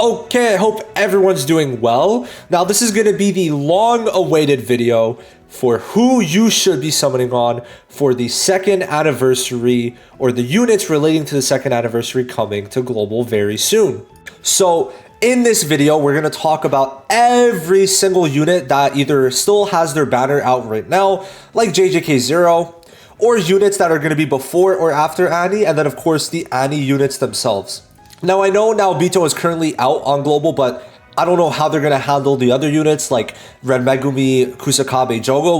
Okay, I hope everyone's doing well. Now, this is going to be the long-awaited video for who you should be summoning on for the second anniversary, or the units relating to the second anniversary coming to global very soon. So, in this video, we're going to talk about every single unit that either still has their banner out right now, like JJK Zero, or units that are going to be before or after Annie, and then of course the Annie units themselves. Now, I know Naobito is currently out on global, but I don't know how they're going to handle the other units like Ren Megumi, Kusakabe, Jogo.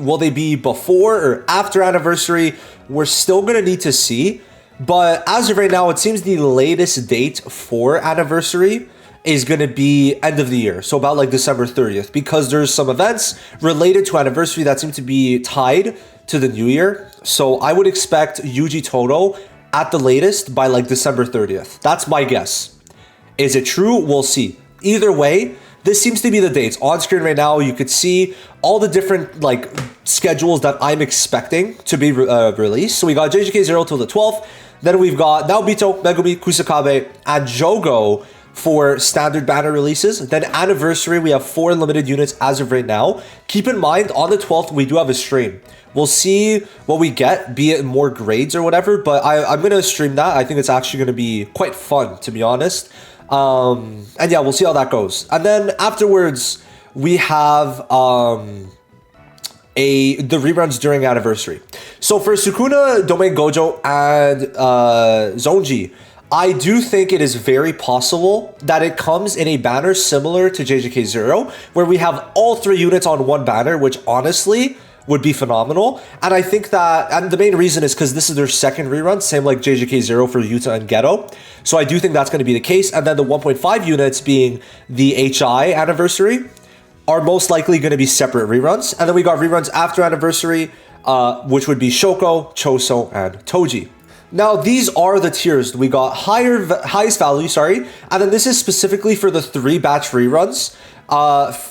Will they be before or after anniversary? We're still going to need to see. But as of right now, it seems the latest date for anniversary is going to be end of the year. So about like December 30th, because there's some events related to anniversary that seem to be tied to the new year. So I would expect Yuji Todo at the latest by like December 30th. That's my guess. Is it true? We'll see. Either way, this seems to be the dates. On screen right now, you could see all the different like schedules that I'm expecting to be released. So we got JJK Zero till the 12th. Then we've got Naobito, Megumi, Kusakabe, and Jogo for standard banner releases. Then anniversary, we have 4 limited units as of right now. Keep in mind, on the 12th, we do have a stream. We'll see what we get, be it more grades or whatever, but I'm going to stream that. I think it's actually going to be quite fun, to be honest. And yeah, we'll see how that goes. And then afterwards, we have the reruns during anniversary. So for Sukuna, Domain Gojo, and Zonji, I do think it is very possible that it comes in a banner similar to JJK Zero, where we have all 3 units on one banner, which honestly would be phenomenal. And I think that, and the main reason is because this is their second rerun, same like JJK Zero for Yuta and Geto. So I do think that's going to be the case. And then the 1.5 units being the HI anniversary are most likely going to be separate reruns. And then we got reruns after anniversary, which would be Shoko, Choso, and Toji. Now, these are the tiers. We got highest value, and then this is specifically for the 3 batch reruns.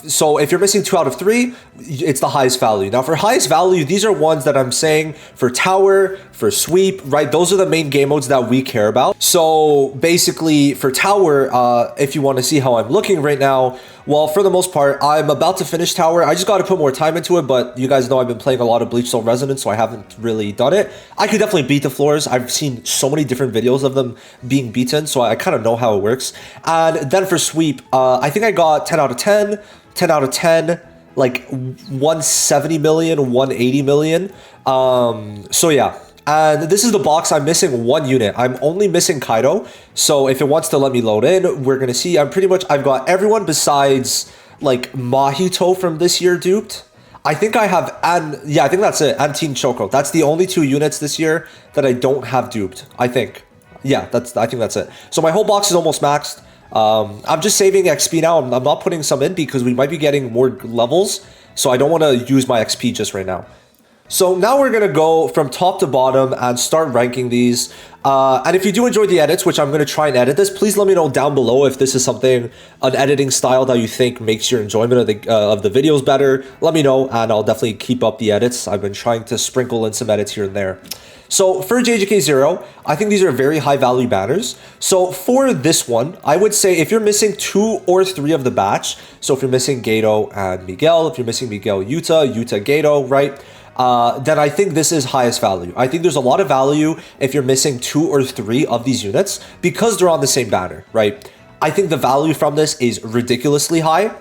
So if you're missing 2 out of 3, it's the highest value. Now for highest value, these are ones that I'm saying for tower, for sweep, right? Those are the main game modes that we care about. So basically for tower, if you want to see how I'm looking right now, well, for the most part, I'm about to finish tower. I just got to put more time into it, but you guys know I've been playing a lot of Bleach Soul Resonance, so I haven't really done it. I could definitely beat the floors. I've seen so many different videos of them being beaten, so I kind of know how it works. And then for sweep, I think I got 10 out of 10, 10 out of 10, like 170 million, 180 million. So yeah. And this is the box. I'm missing 1 unit. I'm only missing Kaido. So if it wants to let me load in, we're going to see. I've got everyone besides like Mahito from this year duped. I think I have, and yeah, I think that's it. And Teen Choco. That's the only 2 units this year that I don't have duped, I think. Yeah, I think that's it. So my whole box is almost maxed. I'm just saving XP now. I'm not putting some in because we might be getting more levels. So I don't want to use my XP just right now. So now we're going to go from top to bottom and start ranking these. And if you do enjoy the edits, which I'm going to try and edit this, please let me know down below if this is an editing style that you think makes your enjoyment of the videos better. Let me know, and I'll definitely keep up the edits. I've been trying to sprinkle in some edits here and there. So for JJK Zero, I think these are very high value banners. So for this one, I would say if you're missing 2 or 3 of the batch, so if you're missing Geto and Miguel, if you're missing Miguel, Yuta, Geto, right? Then I think this is highest value. I think there's a lot of value if you're missing 2 or 3 of these units because they're on the same banner, right? I think the value from this is ridiculously high.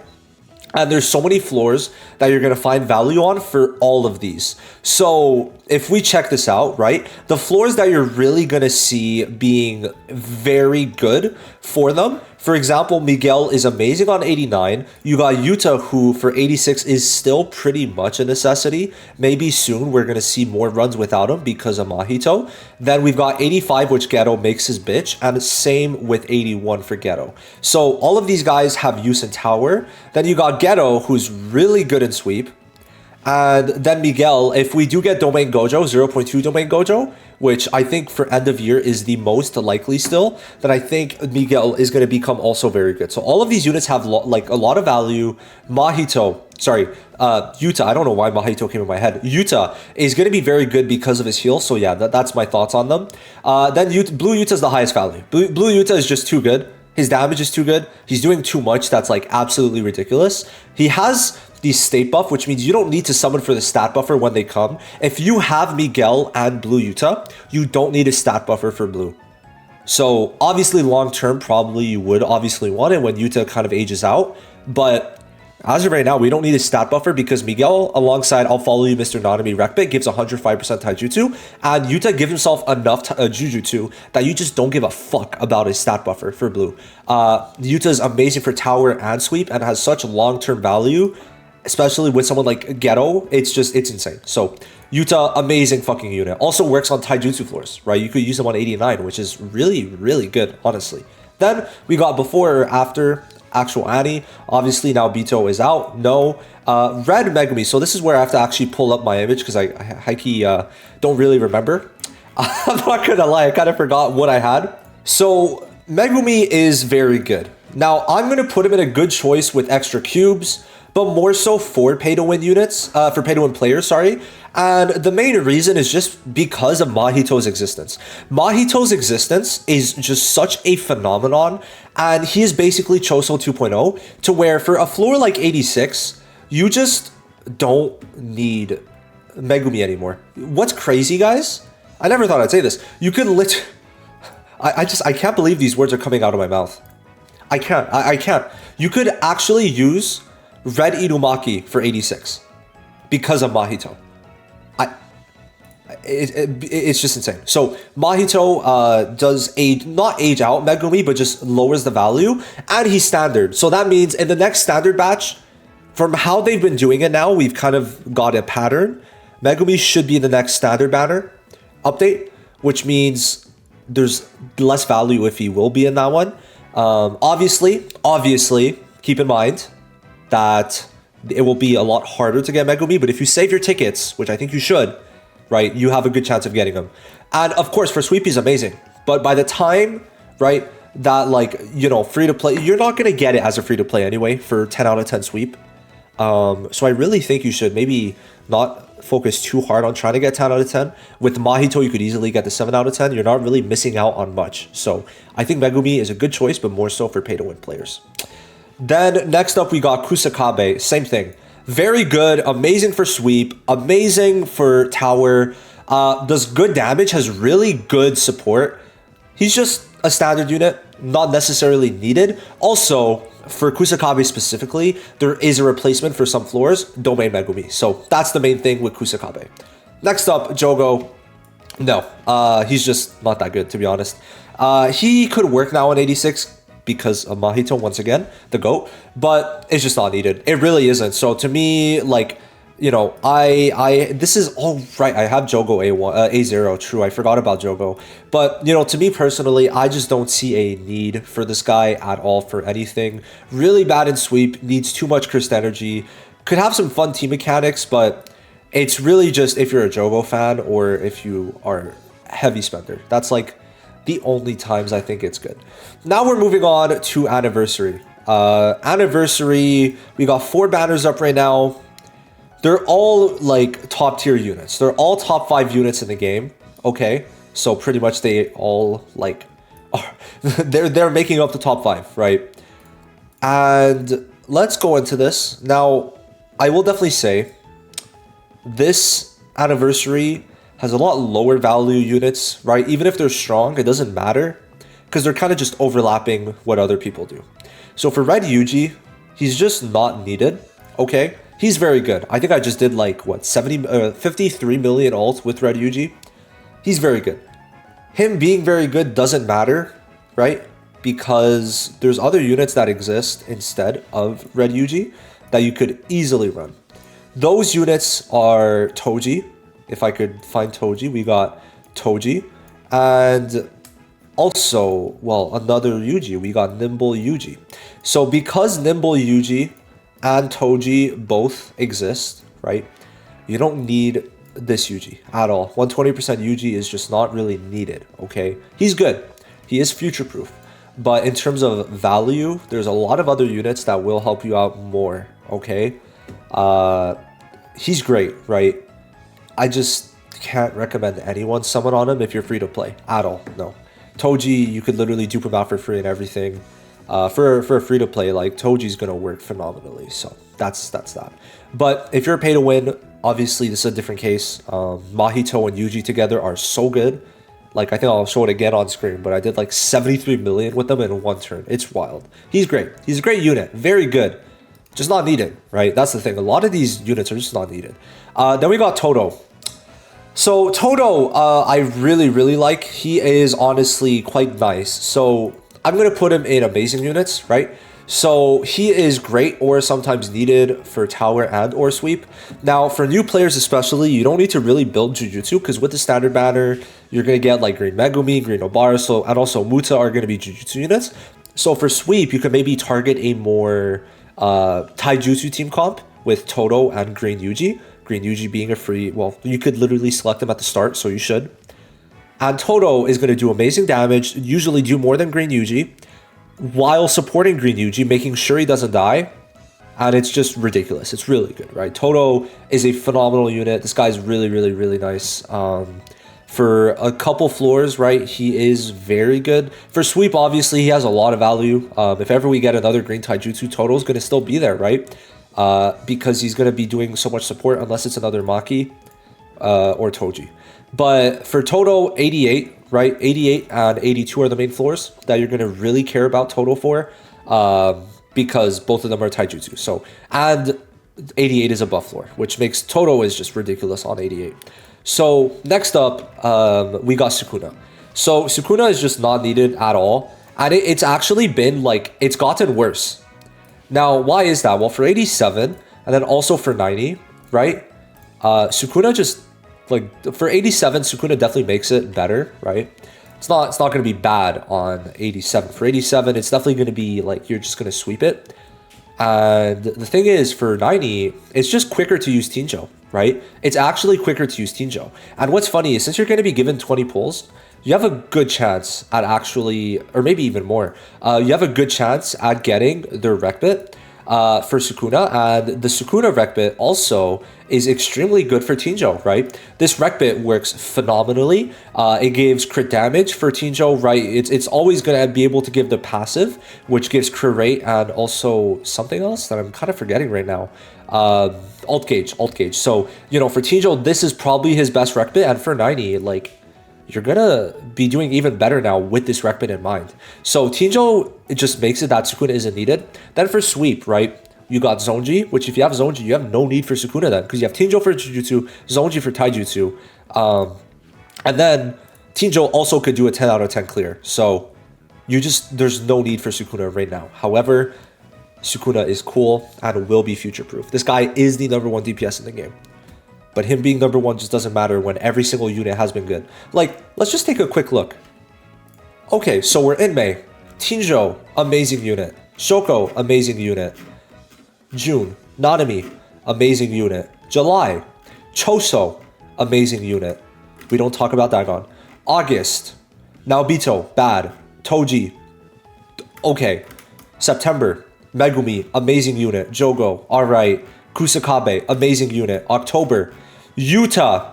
And there's so many floors that you're going to find value on for all of these. So if we check this out, right, the floors that you're really going to see being very good for them, for example, Miguel is amazing on 89. You got Yuta, who for 86 is still pretty much a necessity. Maybe soon we're going to see more runs without him because of Mahito. Then we've got 85, which Geto makes his bitch, and same with 81 for Geto. So all of these guys have use in tower. Then you got Geto, who's really good in sweep. And then Miguel, if we do get Domain Gojo, 0.2 Domain Gojo, which I think for end of year is the most likely still, then I think Miguel is going to become also very good. So all of these units have like a lot of value. Yuta, I don't know why Mahito came in my head. Yuta is going to be very good because of his heal. So yeah, that's my thoughts on them. Then Blue Yuta is the highest value. Blue Yuta is just too good. His damage is too good. He's doing too much. That's like absolutely ridiculous. He has the state buff, which means you don't need to summon for the stat buffer when they come. If you have Miguel and Blue Yuta, you don't need a stat buffer for Blue. So obviously long term, probably you would obviously want it when Yuta kind of ages out. But as of right now, we don't need a stat buffer because Miguel, alongside I'll Follow You, Mr. Nanami Rekbit, gives 105% Taijutsu, and Yuta gives himself enough Jujutsu that you just don't give a fuck about his stat buffer for Blue. Yuta is amazing for tower and sweep and has such long-term value, especially with someone like Ghetto. It's insane. So Yuta, amazing fucking unit. Also works on Taijutsu floors, right? You could use him on 89, which is really, really good, honestly. Then we got before or after actual Annie. Obviously now Bito is out. No. Red Megumi. So this is where I have to actually pull up my image because I hikey don't really remember. I'm not gonna lie, I kind of forgot what I had. So Megumi is very good. Now I'm gonna put him in a good choice with extra cubes, but more so for pay-to-win units, for pay-to-win players, sorry. And the main reason is just because of Mahito's existence. Mahito's existence is just such a phenomenon, and he is basically Choso 2.0, to where for a floor like 86, you just don't need Megumi anymore. What's crazy, guys? I never thought I'd say this. You could I can't believe these words are coming out of my mouth. I can't. You could actually use Red Irumaki for 86 because of Mahito. It's just insane. So Mahito does not age out Megumi, but just lowers the value, and he's standard. So that means in the next standard batch, from how they've been doing it now, we've kind of got a pattern. Megumi should be in the next standard banner update, which means there's less value if he will be in that one. Obviously, keep in mind that it will be a lot harder to get Megumi, but if you save your tickets, which I think you should, right, you have a good chance of getting them. And of course, for sweep, he's amazing. But by the time, right, that like, you know, free to play, you're not going to get it as a free to play anyway for 10 out of 10 sweep. So I really think you should maybe not focus too hard on trying to get 10 out of 10. With Mahito, you could easily get the 7 out of 10. You're not really missing out on much. So I think Megumi is a good choice, but more so for pay to win players. Then next up, we got Kusakabe. Same thing. Very good, amazing for sweep, amazing for tower, does good damage, has really good support. He's just a standard unit, not necessarily needed. Also, for Kusakabe specifically, there is a replacement for some floors, Domain Megumi. So that's the main thing with Kusakabe. Next up, Jogo. No, he's just not that good, to be honest. He could work now on 86, because of Mahito, once again, the GOAT, but it's just not needed. It really isn't. So to me, like, you know, this is all right. I have Jogo A0, true. I forgot about Jogo. But, you know, to me personally, I just don't see a need for this guy at all for anything. Really bad in sweep, needs too much cursed energy, could have some fun team mechanics, but it's really just if you're a Jogo fan or if you are a heavy spender. That's like the only times I think it's good. Now we're moving on to Anniversary. Anniversary, we got 4 banners up right now. They're all like top tier units. They're all top 5 units in the game. Okay, so pretty much they all like are, they're making up the top 5, right? And let's go into this. Now, I will definitely say this Anniversary has a lot lower value units, right? Even if they're strong, it doesn't matter because they're kind of just overlapping what other people do. So for Red Yuji, he's just not needed, okay? He's very good. I think I just did like, what, 53 million ult with Red Yuji. He's very good. Him being very good doesn't matter, right? Because there's other units that exist instead of Red Yuji that you could easily run. Those units are Toji. If I could find Toji, we got Toji. And also, well, another Yuji. We got Nimble Yuji. So because Nimble Yuji and Toji both exist, right? You don't need this Yuji at all. 120% Yuji is just not really needed, okay? He's good. He is future-proof. But in terms of value, there's a lot of other units that will help you out more, okay? He's great, right? I just can't recommend anyone summon on him if you're free to play at all. No. Toji, you could literally dupe him out for free and everything. For a free-to-play, like, Toji's gonna work phenomenally. So that's that. But if you're a pay-to-win, obviously this is a different case. Mahito and Yuji together are so good. Like, I think I'll show it again on screen, but I did like 73 million with them in one turn. It's wild. He's great. He's a great unit. Very good. Just not needed, right? That's the thing. A lot of these units are just not needed. Then we got Todo. So Todo, I really like. He is honestly quite nice. So I'm going to put him in amazing units, right? So he is great or sometimes needed for tower and or sweep. Now, for new players especially, you don't need to really build Jujutsu because with the standard banner, you're going to get like Green Megumi, Green Obara, and also Muta are going to be Jujutsu units. So for sweep, you could maybe target a more Taijutsu team comp with Todo and Green Yuji. Green Yuji being a free, well, you could literally select them at the start, so you should. And Todo is going to do amazing damage, usually do more than Green Yuji, while supporting Green Yuji, making sure he doesn't die. And it's just ridiculous. It's really good, right? Todo is a phenomenal unit. This guy's really nice. For a couple floors, right, he is very good. For sweep, obviously, he has a lot of value. If ever we get another Green Taijutsu, Todo's going to still be there, right? Because he's going to be doing so much support unless it's another Maki or Toji. But for Todo, 88, right? 88 and 82 are the main floors that you're going to really care about Todo for because both of them are Taijutsu. So, and 88 is a buff floor, which makes Todo is just ridiculous on 88. So next up, we got Sukuna. So Sukuna is just not needed at all. And it's actually been like, it's gotten worse. Now, why is that? Well, for 87 and then also for 90, right? Sukuna just, like, for 87, Sukuna definitely makes it better, right? It's not going to be bad on 87. For 87, it's definitely going to be, like, you're just going to sweep it. And the thing is, for 90, it's just quicker to use Tinjo, right? It's actually quicker to use Tinjo. And what's funny is, since you're going to be given 20 pulls, you have a good chance at actually, or maybe even more, you have a good chance at getting their rec bit for Sukuna. And the Sukuna rec bit also is extremely good for Tinjo, right? This rec bit works phenomenally. It gives crit damage for Tinjo, right? It's always going to be able to give the passive, which gives crit rate and also something else that I'm kind of forgetting right now. Alt gauge. So, you know, for Tinjo, this is probably his best rec bit. And for 90, like, you're gonna be doing even better now with this rec bit in mind. So Tinjo, it just makes it that Sukuna isn't needed. Then for sweep, right, you got Zonji, which if you have Zonji, you have no need for Sukuna then, because you have Tinjo for Jujutsu, Zonji for Taijutsu, and then Tinjo also could do a 10 out of 10 clear. So there's no need for Sukuna right now. However, Sukuna is cool and will be future-proof. This guy is the #1 DPS in the game. But him being #1 just doesn't matter when every single unit has been good. Like, let's just take a quick look. Okay, so we're in May. Tinjo, amazing unit. Shoko, amazing unit. June, Nanami, amazing unit. July, Choso, amazing unit. We don't talk about Dagon. August, Naobito, bad. Toji, okay. September, Megumi, amazing unit. Jogo, alright. Kusakabe, amazing unit. October, Yuta,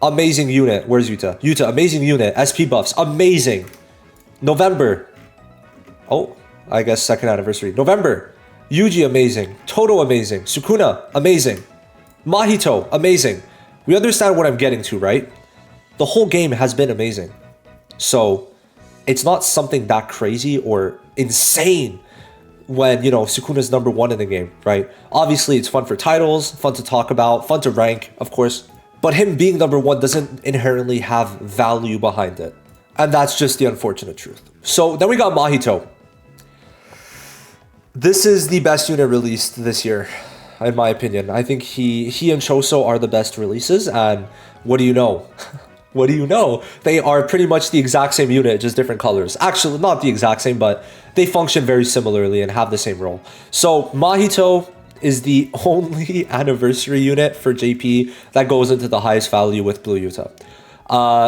amazing unit. Where's Yuta? Yuta, amazing unit. SP buffs, amazing. November, oh, I guess second anniversary. November, Yuji, amazing. Todo, amazing. Sukuna, amazing. Mahito, amazing. We understand what I'm getting to, right? The whole game has been amazing. So, it's not something that crazy or insane when, you know, Sukuna's #1 in the game, right? Obviously, it's fun for titles, fun to talk about, fun to rank, of course. But him being #1 doesn't inherently have value behind it. And that's just the unfortunate truth. So then we got Mahito. This is the best unit released this year, in my opinion. I think he and Choso are the best releases. And what do you know? What do you know? They are pretty much the exact same unit, just different colors. Actually, not the exact same, but they function very similarly and have the same role. So Mahito is the only anniversary unit for JP that goes into the highest value with Blue Yuta.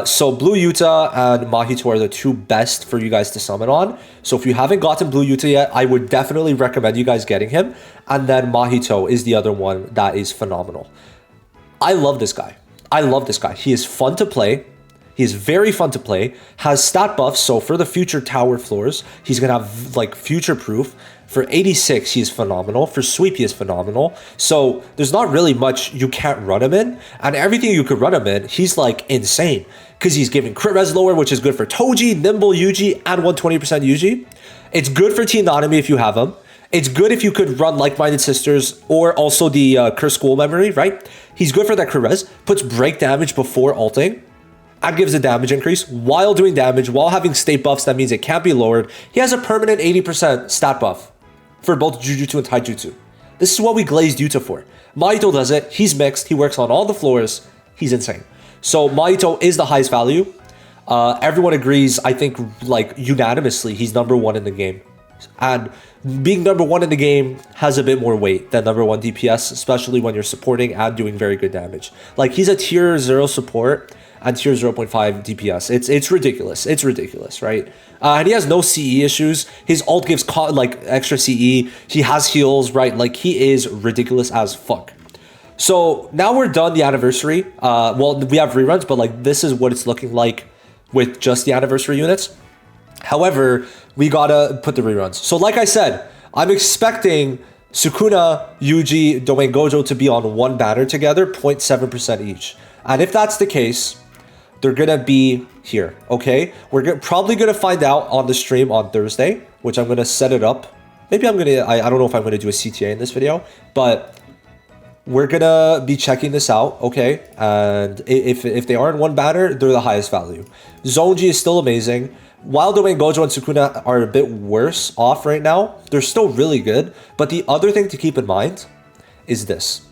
So Blue Yuta and Mahito are the two best for you guys to summon on. So if you haven't gotten Blue Yuta yet, I would definitely recommend you guys getting him. And then Mahito is the other one that is phenomenal. I love this guy. He is fun to play. He is very fun to play, has stat buffs, so for the future tower floors, he's going to have like future proof. For 86, he is phenomenal. For sweep, he is phenomenal. So there's not really much you can't run him in. And everything you could run him in, he's like insane. Because he's giving crit res lower, which is good for Toji, Nimble, Yuji, and 120% Yuji. It's good for Team Nanami if you have him. It's good if you could run Like-Minded Sisters or also the Curse School Memory, right? He's good for that crit res, puts break damage before ulting, and gives a damage increase while doing damage, while having state buffs. That means it can't be lowered. He has a permanent 80% stat buff for both Jujutsu and Taijutsu. This is what we glazed Yuta for. Mahito does it. He's mixed. He works on all the floors. He's insane. So Mahito is the highest value. Everyone agrees, I think, like unanimously, he's #1 in the game. And being #1 in the game has a bit more weight than #1 DPS, especially when you're supporting and doing very good damage. Like he's a tier 0 support and tier 0.5 DPS. It's ridiculous. It's ridiculous, right? And he has no CE issues. His ult gives like extra CE. He has heals, right? Like he is ridiculous as fuck. So now we're done the anniversary. Well, we have reruns, but like this is what it's looking like with just the anniversary units. However, we gotta put the reruns. So like I said, I'm expecting Sukuna, Yuji, Domain Gojo to be on one banner together, 0.7% each. And if that's the case, they're gonna be here, okay? We're probably gonna find out on the stream on Thursday, which I'm gonna set it up. Maybe I'm gonna, I don't know if I'm gonna do a CTA in this video, but we're gonna be checking this out, okay? And if they are in one banner, they're the highest value. Zonji is still amazing. While Domain Gojo and Sukuna are a bit worse off right now, they're still really good. But the other thing to keep in mind is this.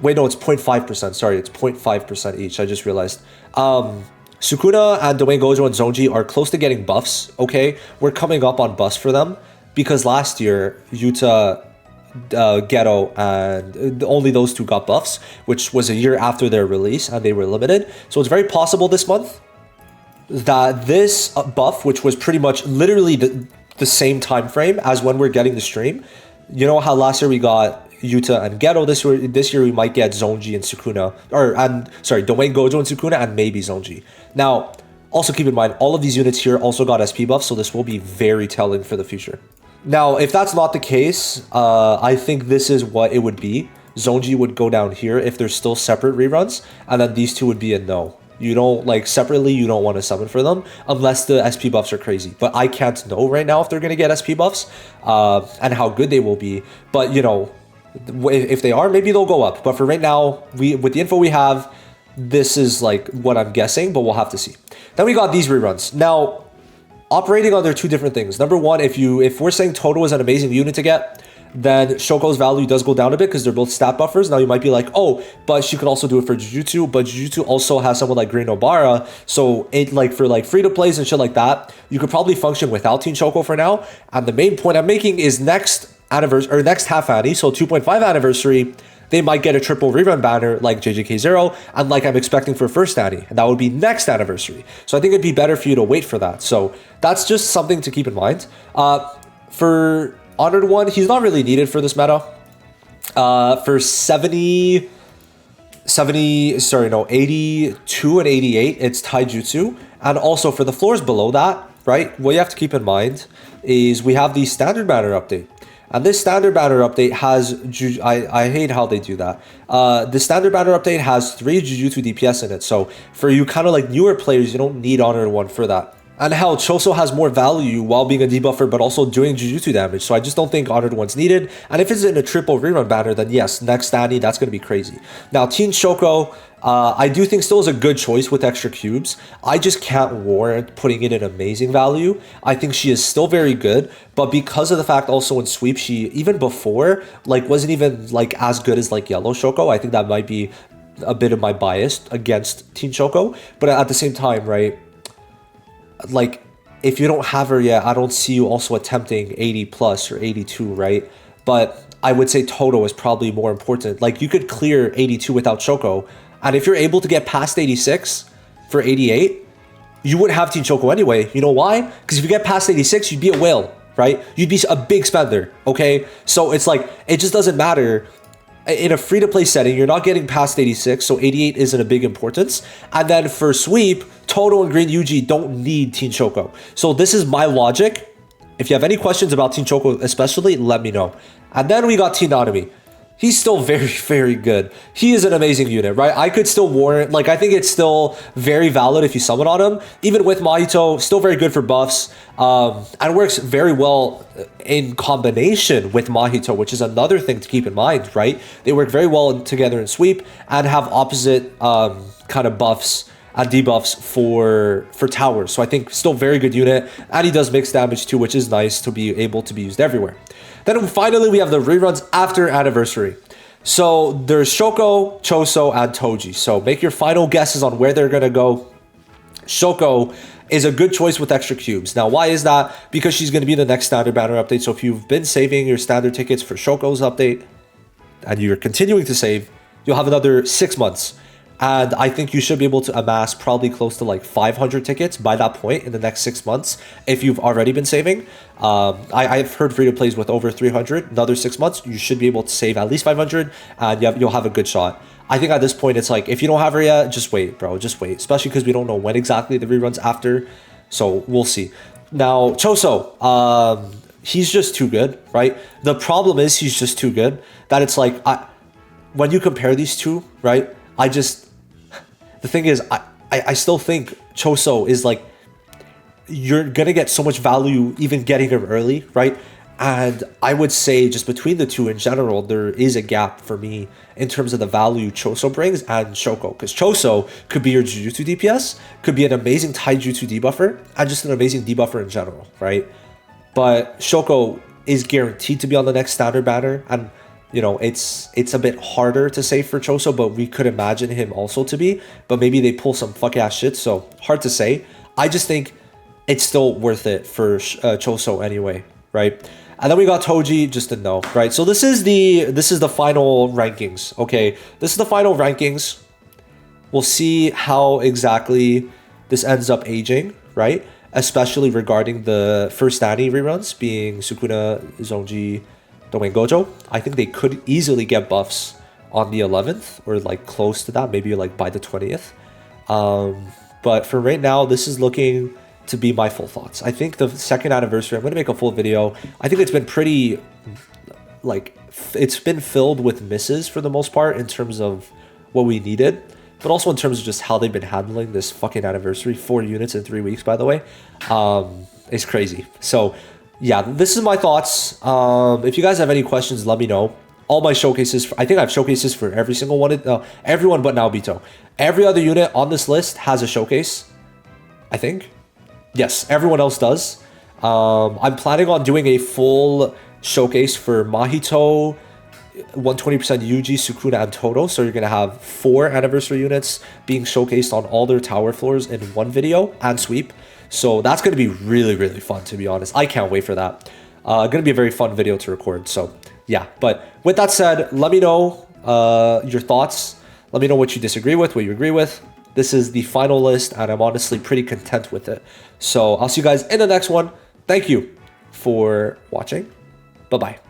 Wait, no, it's 0.5%. Sorry, it's 0.5% each. I just realized. Sukuna and Domain Gojo and Zonji are close to getting buffs, okay? We're coming up on buffs for them because last year, Yuta, Ghetto, and only those two got buffs, which was a year after their release, and they were limited. So it's very possible this month that this buff, which was pretty much literally the same time frame as when we're getting the stream. You know how last year we got Yuta and Ghetto, this year we might get Zonji and Sukuna, Domain Gojo and Sukuna, and maybe Zonji. Now, also keep in mind, all of these units here also got SP buffs, so this will be very telling for the future. Now, if that's not the case, I think this is what it would be. Zonji would go down here if there's still separate reruns, and then these two would be a no. You don't, like, separately, you don't want to summon for them unless the SP buffs are crazy. But I can't know right now if they're going to get SP buffs and how good they will be. But, you know, if they are, maybe they'll go up. But for right now, with the info we have, this is, like, what I'm guessing, but we'll have to see. Then we got these reruns. Now, operating under two different things. Number one, if we're saying Toto is an amazing unit to get, then Shoko's value does go down a bit because they're both stat buffers. Now you might be like, oh, but she could also do it for Jujutsu, but Jujutsu also has someone like Green Obara, so it like for like free to plays and shit like that, you could probably function without Teen Shoko for now. And the main point I'm making is next anniversary or next half annie, so 2.5 anniversary, they might get a triple rerun banner like JJK Zero and like I'm expecting for first annie, and that would be next anniversary. So I think it'd be better for you to wait for that. So that's just something to keep in mind. For Honored One, he's not really needed for this meta. For 82 and 88, it's Taijutsu. And also for the floors below that, right, what you have to keep in mind is we have the standard banner update. And this standard banner update has, I hate how they do that. The standard banner update has 3 Jujutsu DPS in it. So for you kind of like newer players, you don't need Honored One for that. And hell, Choso has more value while being a debuffer, but also doing Jujutsu damage. So I just don't think Honored One's needed. And if it's in a triple rerun banner, then yes, next Annie, that's going to be crazy. Now, Teen Shoko, I do think still is a good choice with extra cubes. I just can't warrant putting it in amazing value. I think she is still very good, but because of the fact also in sweep, she, even before, like wasn't even like as good as like Yellow Shoko. I think that might be a bit of my bias against Teen Shoko. But at the same time, right, like if you don't have her yet, I don't see you also attempting 80 plus or 82, right? But I would say Toto is probably more important. Like you could clear 82 without Shoko, and if you're able to get past 86 for 88, you would have Teen Shoko anyway. You know why? Because if you get past 86, you'd be a whale, right? You'd be a big spender, okay? So it's like, it just doesn't matter. In a free-to-play setting, you're not getting past 86, so 88 isn't a big importance. And then for sweep, Toto and Green Yuji don't need Teen Choco. So this is my logic. If you have any questions about Teen Choco especially, let me know. And then we got Teen Nanami. He's still very, very good. He is an amazing unit, right? I could still warrant, like, I think it's still very valid if you summon on him. Even with Mahito, still very good for buffs. And works very well in combination with Mahito, which is another thing to keep in mind, right? They work very well together in sweep and have opposite kind of buffs and debuffs for towers. So I think still very good unit. And he does mixed damage too, which is nice to be able to be used everywhere. Then finally, we have the reruns after Anniversary. So there's Shoko, Choso, and Toji. So make your final guesses on where they're going to go. Shoko is a good choice with extra cubes. Now, why is that? Because she's going to be the next standard banner update. So if you've been saving your standard tickets for Shoko's update and you're continuing to save, you'll have another 6 months. And I think you should be able to amass probably close to like 500 tickets by that point in the next 6 months if you've already been saving. I've heard free-to-plays with over 300. Another 6 months, you should be able to save at least 500 and you'll have a good shot. I think at this point, it's like, if you don't have her yet, just wait, bro. Just wait, especially because we don't know when exactly the reruns after. So we'll see. Now, Choso, he's just too good, right? The problem is he's just too good that it's like, when you compare these two, right? The thing is, I still think Choso is like, you're gonna get so much value even getting him early, right? And I would say just between the two in general, there is a gap for me in terms of the value Choso brings and Shoko. Because Choso could be your Jujutsu DPS, could be an amazing Taijutsu debuffer, and just an amazing debuffer in general, right? But Shoko is guaranteed to be on the next standard banner, and you know, it's a bit harder to say for Choso, but we could imagine him also to be. But maybe they pull some fuck ass shit, so hard to say. I just think it's still worth it for Choso anyway, right? And then we got Toji, just a no, right? So this is the final rankings. Okay, this is the final rankings. We'll see how exactly this ends up aging, right? Especially regarding the first Annie reruns being Sukuna, Zonji, Domain Gojo. I think they could easily get buffs on the 11th or like close to that, maybe like by the 20th. But for right now, this is looking to be my full thoughts. I think the second anniversary, I'm going to make a full video. I think it's been pretty, like, it's been filled with misses for the most part in terms of what we needed, but also in terms of just how they've been handling this fucking anniversary. 4 units in 3 weeks, by the way. It's crazy. So yeah, this is my thoughts. If you guys have any questions, let me know. All my showcases, I think I have showcases for every single one, everyone but Naobito. Every other unit on this list has a showcase, I think. Yes, everyone else does. I'm planning on doing a full showcase for Mahito, 120% Yuji, Sukuna, and Toto. So you're going to have 4 anniversary units being showcased on all their tower floors in one video and sweep. So that's going to be really, really fun, to be honest. I can't wait for that. Going to be a very fun video to record. So yeah, but with that said, let me know your thoughts. Let me know what you disagree with, what you agree with. This is the final list, and I'm honestly pretty content with it. So I'll see you guys in the next one. Thank you for watching. Bye-bye.